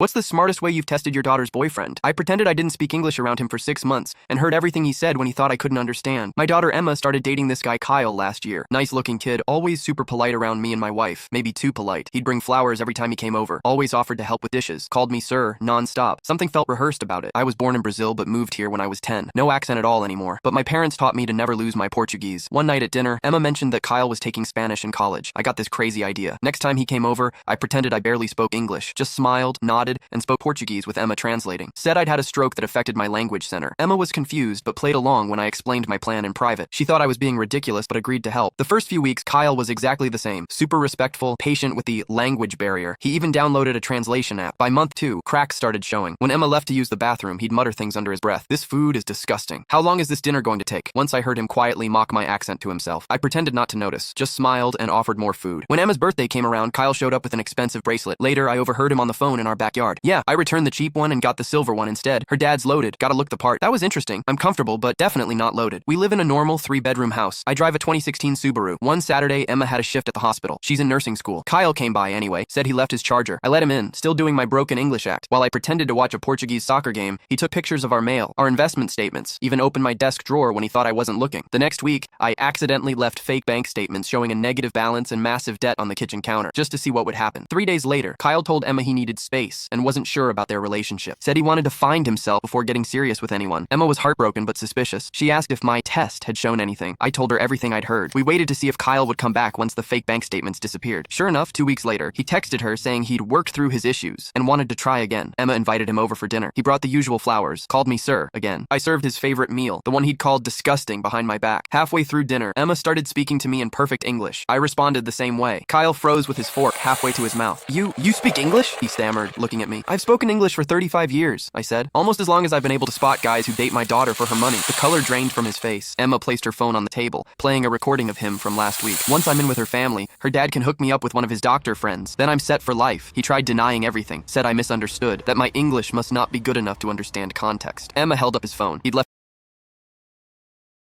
What's the smartest way you've tested your daughter's boyfriend? I pretended I didn't speak English around him for 6 months and heard everything he said when he thought I couldn't understand. My daughter Emma started dating this guy Kyle last year. Nice looking kid, always super polite around me and my wife. Maybe too polite. He'd bring flowers every time he came over. Always offered to help with dishes. Called me sir, non-stop. Something felt rehearsed about it. I was born in Brazil but moved here when I was 10. No accent at all anymore. But my parents taught me to never lose my Portuguese. One night at dinner, Emma mentioned that Kyle was taking Spanish in college. I got this crazy idea. Next time he came over, I pretended I barely spoke English. Just smiled, nodded, and spoke Portuguese with Emma translating. Said I'd had a stroke that affected my language center. Emma was confused but played along when I explained my plan in private. She thought I was being ridiculous but agreed to help. The first few weeks, Kyle was exactly the same. Super respectful, patient with the language barrier. He even downloaded a translation app. By month 2, cracks started showing. When Emma left to use the bathroom, he'd mutter things under his breath. This food is disgusting. How long is this dinner going to take? Once I heard him quietly mock my accent to himself. I pretended not to notice, just smiled and offered more food. When Emma's birthday came around, Kyle showed up with an expensive bracelet. Later, I overheard him on the phone in our backyard. Yeah, I returned the cheap one and got the silver one instead. Her dad's loaded. Gotta look the part. That was interesting. I'm comfortable, but definitely not loaded. We live in a normal 3-bedroom house. I drive a 2016 Subaru. One Saturday, Emma had a shift at the hospital. She's in nursing school. Kyle came by anyway, said he left his charger. I let him in, still doing my broken English act. While I pretended to watch a Portuguese soccer game, he took pictures of our mail, our investment statements, even opened my desk drawer when he thought I wasn't looking. The next week, I accidentally left fake bank statements showing a negative balance and massive debt on the kitchen counter, just to see what would happen. 3 days later, Kyle told Emma he needed space and wasn't sure about their relationship. Said he wanted to find himself before getting serious with anyone. Emma was heartbroken but suspicious. She asked if my test had shown anything. I told her everything I'd heard. We waited to see if Kyle would come back once the fake bank statements disappeared. Sure enough, 2 weeks later, he texted her saying he'd worked through his issues and wanted to try again. Emma invited him over for dinner. He brought the usual flowers, called me sir again. I served his favorite meal, the one he'd called disgusting behind my back. Halfway through dinner, Emma started speaking to me in perfect English. I responded the same way. Kyle froze with his fork halfway to his mouth. You speak English? He stammered, looking at me. I've spoken English for 35 years, I said. Almost as long as I've been able to spot guys who date my daughter for her money. The color drained from his face. Emma placed her phone on the table, playing a recording of him from last week. Once I'm in with her family, her dad can hook me up with one of his doctor friends. Then I'm set for life. He tried denying everything, said I misunderstood, that my English must not be good enough to understand context. Emma held up his phone. He'd left